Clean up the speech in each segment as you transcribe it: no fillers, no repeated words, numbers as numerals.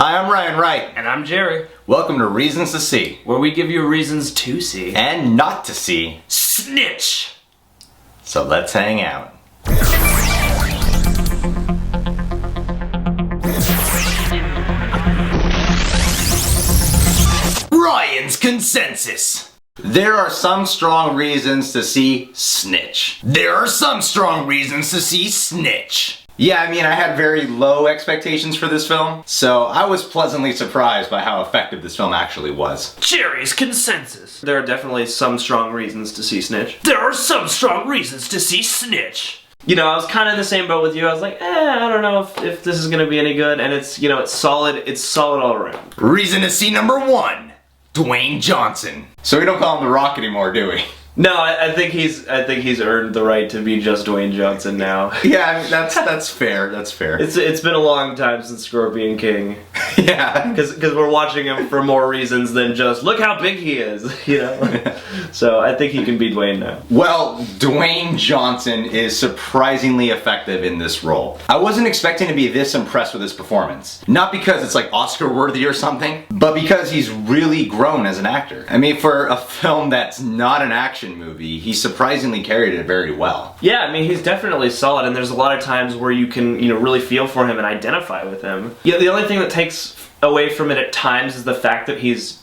Hi, I'm Ryan Wright. And I'm Jerry. Welcome to Reasons to See. Where we give you reasons to see. And not to see. Snitch! So let's hang out. Ryan's consensus. There are some strong reasons to see Snitch. There are some strong reasons to see Snitch. Yeah, I mean, I had very low expectations for this film, so I was pleasantly surprised by how effective this film actually was. Jerry's consensus. There are definitely some strong reasons to see Snitch. There are some strong reasons to see Snitch. You know, I was kind of in the same boat with you. I was like, I don't know if this is gonna be any good, and it's solid. It's solid all around. Reason to see number one, Dwayne Johnson. So we don't call him The Rock anymore, do we? No, I think he's earned the right to be just Dwayne Johnson now. Yeah, I mean, that's fair. That's fair. It's been a long time since Scorpion King. Yeah, because we're watching him for more reasons than just look how big he is, you know. Yeah. So I think he can be Dwayne now. Well, Dwayne Johnson is surprisingly effective in this role. I wasn't expecting to be this impressed with his performance. Not because it's like Oscar worthy or something, but because he's really grown as an actor. I mean, for a film that's not an action movie, he surprisingly carried it very well. Yeah, I mean, he's definitely solid, and there's a lot of times where you can, really feel for him and identify with him. Yeah, the only thing that takes away from it at times is the fact that he's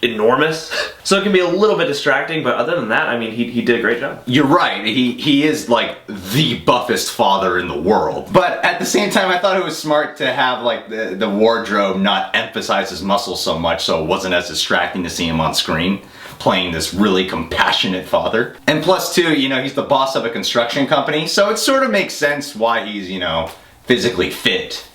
enormous. So it can be a little bit distracting, but other than that, I mean, he did a great job. You're right, he is like the buffest father in the world. But at the same time, I thought it was smart to have like the wardrobe not emphasize his muscles so much so it wasn't as distracting to see him on screen, playing this really compassionate father. And plus too, he's the boss of a construction company, so it sort of makes sense why he's, physically fit.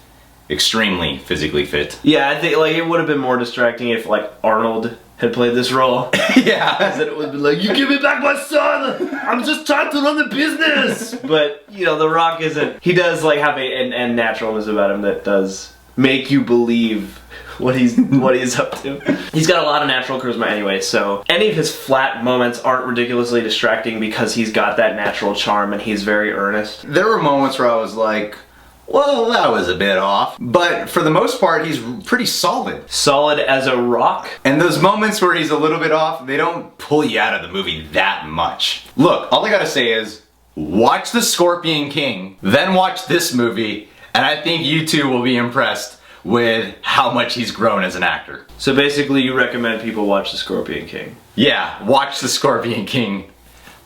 Extremely physically fit. Yeah, I think like it would have been more distracting if like Arnold had played this role. Yeah. Then it would have been like, you give me back my son! I'm just trying to run the business! But, The Rock isn't. He does like have a naturalness about him that does make you believe what he's up to. He's got a lot of natural charisma anyway, so any of his flat moments aren't ridiculously distracting because he's got that natural charm and he's very earnest. There were moments where I was like, well, that was a bit off. But for the most part, he's pretty solid. Solid as a rock? And those moments where he's a little bit off, they don't pull you out of the movie that much. Look, all I gotta say is, watch The Scorpion King, then watch this movie, and I think you too will be impressed with how much he's grown as an actor. So basically you recommend people watch The Scorpion King? Yeah, watch The Scorpion King,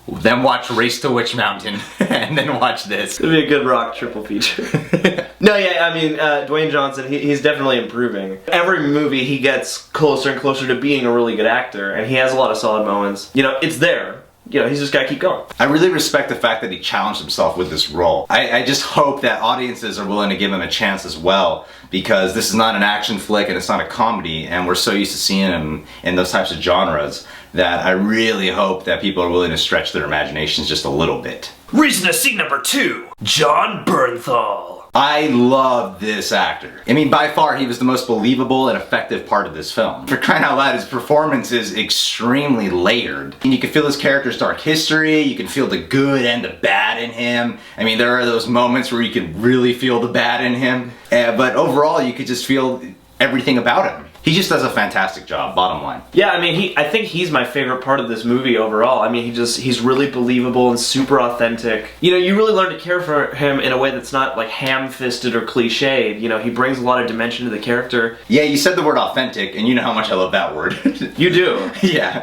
then watch Race to Witch Mountain, and then watch this. It'd be a good Rock triple feature. No, yeah, I mean, Dwayne Johnson, he's definitely improving. Every movie he gets closer and closer to being a really good actor, and he has a lot of solid moments. It's there. He's just gotta keep going. I really respect the fact that he challenged himself with this role. I just hope that audiences are willing to give him a chance as well, because this is not an action flick and it's not a comedy, and we're so used to seeing him in those types of genres that I really hope that people are willing to stretch their imaginations just a little bit. Reason to see number two, Jon Bernthal. I love this actor. I mean, by far, he was the most believable and effective part of this film. For crying out loud, his performance is extremely layered. And you can feel his character's dark history, you can feel the good and the bad in him. I mean, there are those moments where you can really feel the bad in him. But overall, you could just feel everything about him. He just does a fantastic job, bottom line. Yeah, I mean, I think he's my favorite part of this movie overall. I mean, he's really believable and super authentic. You really learn to care for him in a way that's not like ham-fisted or cliched. He brings a lot of dimension to the character. Yeah, you said the word authentic, and you know how much I love that word. You do. Yeah,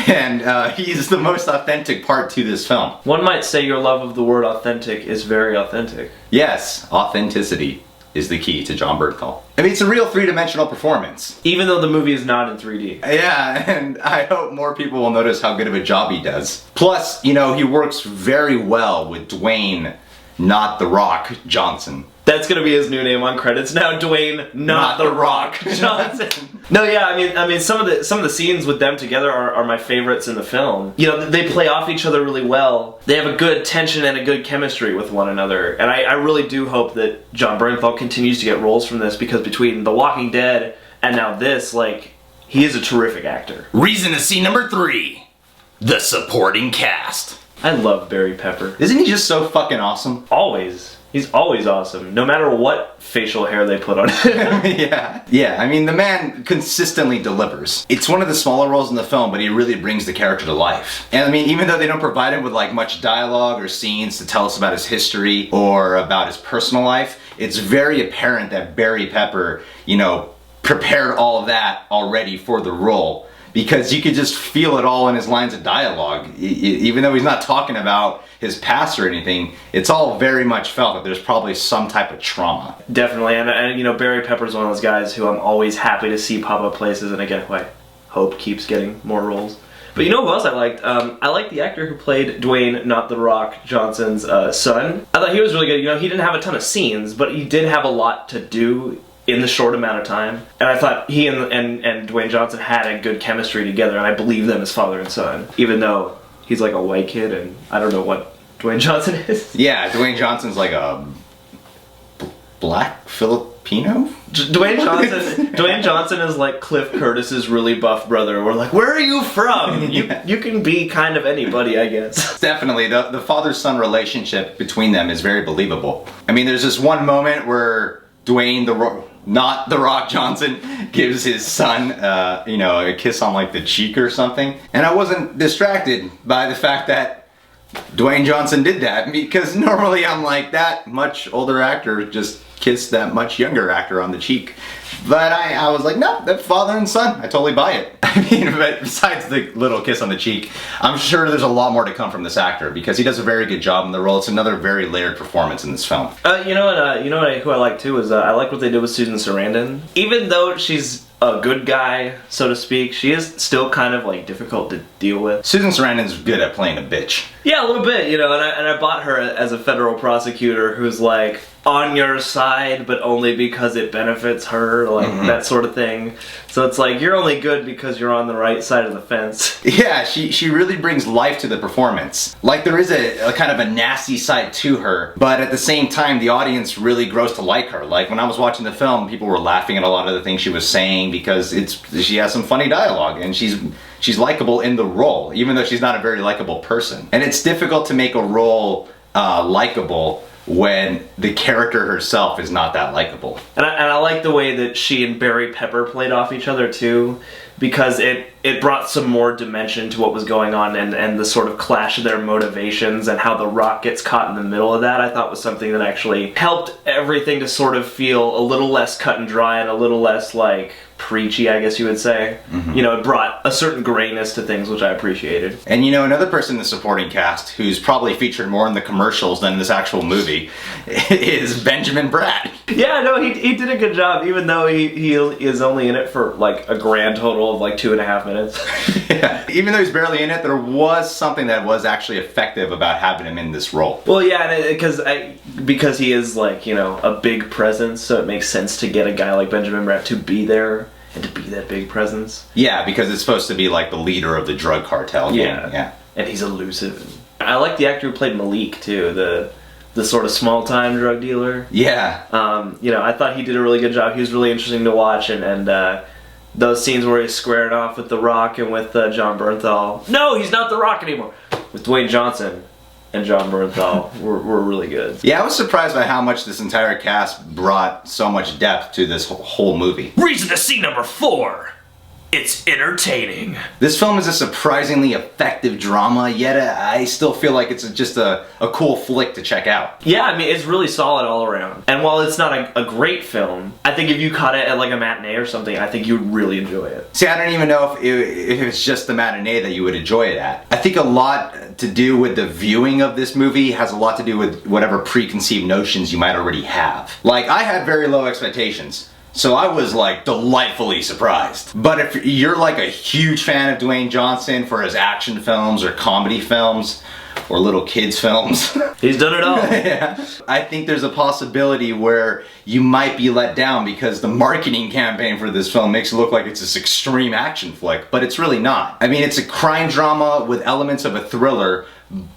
and he's the most authentic part to this film. One might say your love of the word authentic is very authentic. Yes, authenticity is the key to Jon Bernthal. I mean, it's a real three-dimensional performance. Even though the movie is not in 3D. Yeah, and I hope more people will notice how good of a job he does. Plus, he works very well with Dwayne, not The Rock, Johnson. That's gonna be his new name on credits now, Dwayne, not The Rock Johnson. No, yeah, I mean, some of the scenes with them together are my favorites in the film. They play off each other really well. They have a good tension and a good chemistry with one another, and I really do hope that Jon Bernthal continues to get roles from this, because between The Walking Dead and now this, he is a terrific actor. Reason to see number three, the supporting cast. I love Barry Pepper. Isn't he just so fucking awesome? Always. He's always awesome, no matter what facial hair they put on him. Yeah, I mean, the man consistently delivers. It's one of the smaller roles in the film, but he really brings the character to life. And I mean, even though they don't provide him with like much dialogue or scenes to tell us about his history or about his personal life, it's very apparent that Barry Pepper, you know, prepared all of that already for the role. Because you could just feel it all in his lines of dialogue. Even though he's not talking about his past or anything, it's all very much felt that there's probably some type of trauma. Definitely, and you know, Barry Pepper's one of those guys who I'm always happy to see pop up places, and again, who I hope keeps getting more roles. But you know who else I liked? I liked the actor who played Dwayne, not The Rock, Johnson's son. I thought he was really good. You know, he didn't have a ton of scenes, but he did have a lot to do in the short amount of time. And I thought he and Dwayne Johnson had a good chemistry together, and I believe them as father and son. Even though he's like a white kid, and I don't know what Dwayne Johnson is. Yeah, Dwayne Johnson's like a black Filipino? Dwayne Johnson is like Cliff Curtis's really buff brother. We're like, where are you from? You can be kind of anybody, I guess. Definitely, the father-son relationship between them is very believable. I mean, there's this one moment where Dwayne, not The Rock Johnson, gives his son, you know, a kiss on like the cheek or something. And I wasn't distracted by the fact that Dwayne Johnson did that, because normally I'm like, that much older actor just kissed that much younger actor on the cheek. But I was like, no, that's father and son. I totally buy it. I mean, but besides the little kiss on the cheek, I'm sure there's a lot more to come from this actor because he does a very good job in the role. It's another very layered performance in this film. You know what? Who I like too is I like what they did with Susan Sarandon. Even though she's a good guy, so to speak, she is still kind of like difficult to deal with. Susan Sarandon's good at playing a bitch. Yeah, a little bit, you know, and I bought her as a federal prosecutor who's like on your side, but only because it benefits her, like that sort of thing. So it's like, you're only good because you're on the right side of the fence. Yeah, she really brings life to the performance. Like, there is a kind of a nasty side to her, but at the same time, the audience really grows to like her. Like, when I was watching the film, people were laughing at a lot of the things she was saying because she has some funny dialogue, and she's likable in the role, even though she's not a very likable person. And it's difficult to make a role likable when the character herself is not that likable. And I like the way that she and Barry Pepper played off each other too, because it brought some more dimension to what was going on, and the sort of clash of their motivations and how The Rock gets caught in the middle of that, I thought was something that actually helped everything to sort of feel a little less cut and dry and a little less like preachy, I guess you would say. You know, it brought a certain grayness to things, which I appreciated. And you know, another person in the supporting cast who's probably featured more in the commercials than in this actual movie is Benjamin Bratt. Yeah, no, he did a good job, even though he is only in it for like a grand total of like 2.5 minutes. Yeah. Even though he's barely in it, there was something that was actually effective about having him in this role. Well, yeah, because he is like, you know, a big presence, so it makes sense to get a guy like Benjamin Bratt to be there and to be that big presence. Yeah, because it's supposed to be like the leader of the drug cartel. Yeah. And he's elusive. I like the actor who played Malik too, the sort of small-time drug dealer. Yeah. You know, I thought he did a really good job. He was really interesting to watch, and those scenes where he's squaring off with The Rock and with John Bernthal. No, he's not The Rock anymore. With Dwayne Johnson and John Bernthal were really good. Yeah, I was surprised by how much this entire cast brought so much depth to this whole movie. Reason to see number 4. It's entertaining. This film is a surprisingly effective drama, yet I still feel like it's just a cool flick to check out. Yeah, I mean, it's really solid all around. And while it's not a great film, I think if you caught it at like a matinee or something, I think you'd really enjoy it. See, I don't even know if it's just the matinee that you would enjoy it at. I think a lot to do with the viewing of this movie has a lot to do with whatever preconceived notions you might already have. Like, I had very low expectations. So I was like delightfully surprised. But if you're like a huge fan of Dwayne Johnson for his action films or comedy films or little kids films, he's done it all. Yeah. I think there's a possibility where you might be let down because the marketing campaign for this film makes it look like it's this extreme action flick, but it's really not. I mean, it's a crime drama with elements of a thriller,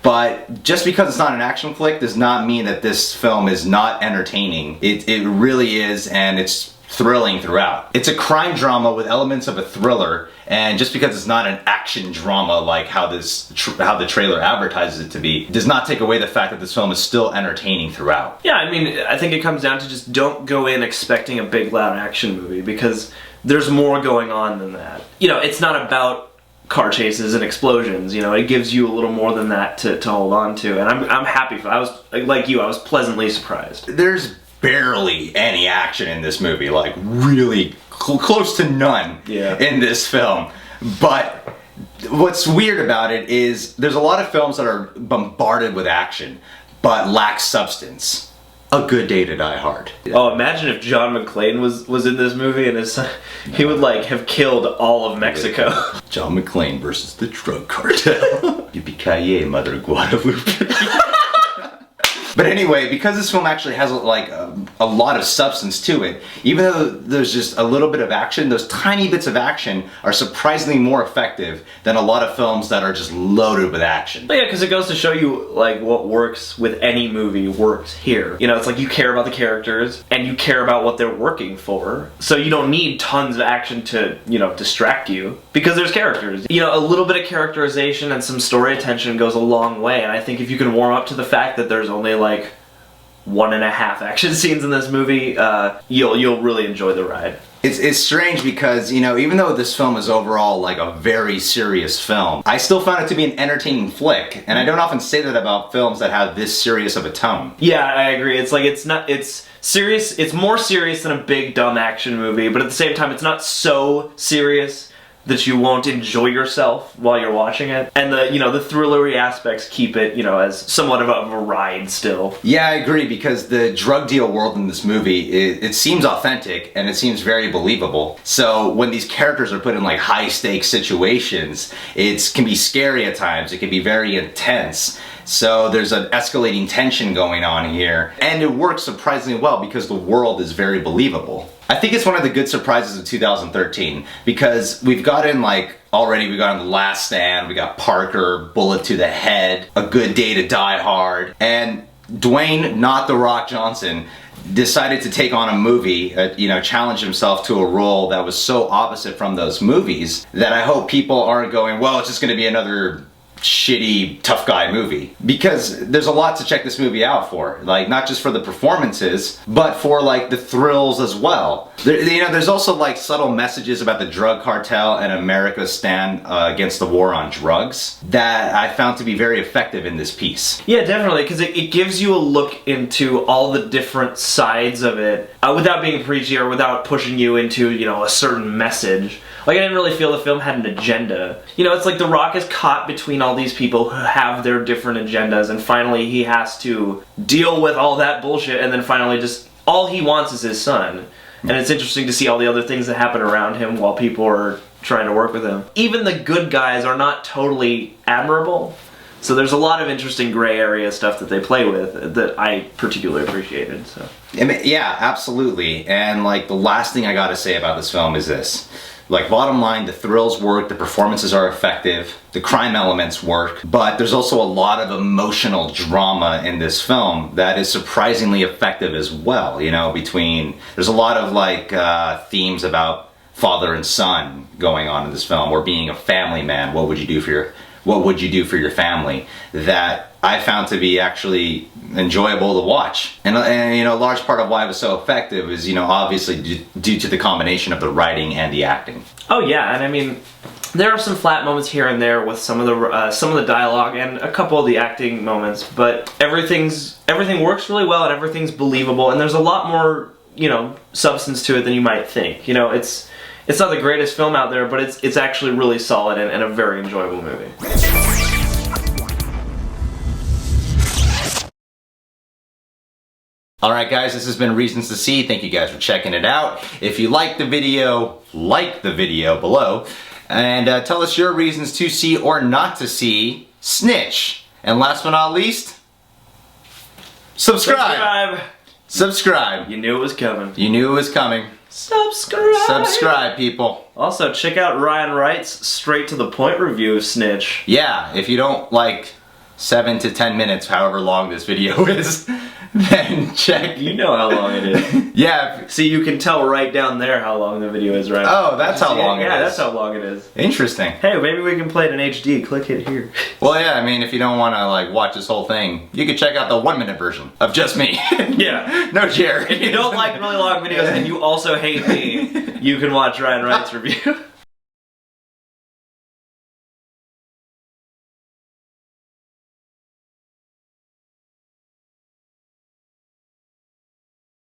but just because it's not an action flick does not mean that this film is not entertaining. It really is, and it's thrilling throughout. It's a crime drama with elements of a thriller, and just because it's not an action drama like how the trailer advertises it to be, does not take away the fact that this film is still entertaining throughout. Yeah, I mean, I think it comes down to just don't go in expecting a big loud action movie, because there's more going on than that. You know, it's not about car chases and explosions, you know, it gives you a little more than that to hold on to, and I'm happy I was, like you, I was pleasantly surprised. There's barely any action in this movie, like really close to none in this film. But what's weird about it is there's a lot of films that are bombarded with action but lack substance. A Good Day to Die Hard. Oh, imagine if John McClane was in this movie and he would like have killed all of Mexico. John McClane versus the drug cartel. Yippee-ki-yay, Mother of Guadalupe. But anyway, because this film actually has like a lot of substance to it, even though there's just a little bit of action, those tiny bits of action are surprisingly more effective than a lot of films that are just loaded with action. But yeah, because it goes to show you like what works with any movie works here. You know, it's like you care about the characters and you care about what they're working for. So you don't need tons of action to, you know, distract you because there's characters. You know, a little bit of characterization and some story attention goes a long way, and I think if you can warm up to the fact that there's only like 1.5 action scenes in this movie, you'll really enjoy the ride. It's strange because, you know, even though this film is overall like a very serious film, I still found it to be an entertaining flick, and I don't often say that about films that have this serious of a tone. Yeah, I agree. It's like it's serious. It's more serious than a big dumb action movie, but at the same time, it's not so serious that you won't enjoy yourself while you're watching it. And the, you know, the thrillery aspects keep it, you know, as somewhat of a ride still. Yeah, I agree, because the drug deal world in this movie, it seems authentic and it seems very believable. So when these characters are put in like high stakes situations, it can be scary at times, it can be very intense. So there's an escalating tension going on here, and it works surprisingly well because the world is very believable. I think it's one of the good surprises of 2013, because we've gotten like, already we got on The Last Stand, we got Parker, Bullet to the Head, A Good Day to Die Hard, and Dwayne, not The Rock Johnson, decided to take on a movie, you know, challenge himself to a role that was so opposite from those movies that I hope people aren't going, well, it's just going to be another shitty tough guy movie, because there's a lot to check this movie out for, like not just for the performances but for like the thrills as well. You know, there's also like subtle messages about the drug cartel and America's stand against the war on drugs that I found to be very effective in this piece. Yeah, definitely, because it gives you a look into all the different sides of it without being preachy or without pushing you into, you know, a certain message. Like, I didn't really feel the film had an agenda. You know, it's like The Rock is caught between all these people who have their different agendas, and finally he has to deal with all that bullshit, and then finally just, all he wants is his son. And it's interesting to see all the other things that happen around him while people are trying to work with him. Even the good guys are not totally admirable. So there's a lot of interesting gray area stuff that they play with that I particularly appreciated. So yeah, absolutely. And like the last thing I gotta say about this film is this. Like, bottom line, the thrills work, the performances are effective, the crime elements work, but there's also a lot of emotional drama in this film that is surprisingly effective as well. You know, there's a lot of like themes about father and son going on in this film, or being a family man. What would you do for your family? That I found to be actually enjoyable to watch. And you know, a large part of why it was so effective is, you know, obviously due to the combination of the writing and the acting. Oh yeah, and I mean, there are some flat moments here and there with some of the dialogue and a couple of the acting moments, but everything works really well and everything's believable, and there's a lot more, you know, substance to it than you might think. You know, it's not the greatest film out there, but it's actually really solid and a very enjoyable movie. Alright guys, this has been Reasons to See. Thank you guys for checking it out. If you like the video, like the video below. And tell us your reasons to see or not to see Snitch. And last but not least, subscribe! Subscribe! You knew it was coming. You knew it was coming. Subscribe! Subscribe, people. Also, check out Ryan Wright's straight to the point review of Snitch. Yeah, if you don't like 7 to 10 minutes, however long this video is, then check. You know how long it is. Yeah. See, you can tell right down there how long the video is, right? Oh, that's how long it is. Yeah, that's how long it is. Interesting. Hey, maybe we can play it in HD. Click it here. Well, yeah, I mean, if you don't want to like watch this whole thing, you could check out the 1-minute version of just me. Yeah. No Jerry. If you don't like really long videos and you also hate me, you can watch Ryan Wright's review.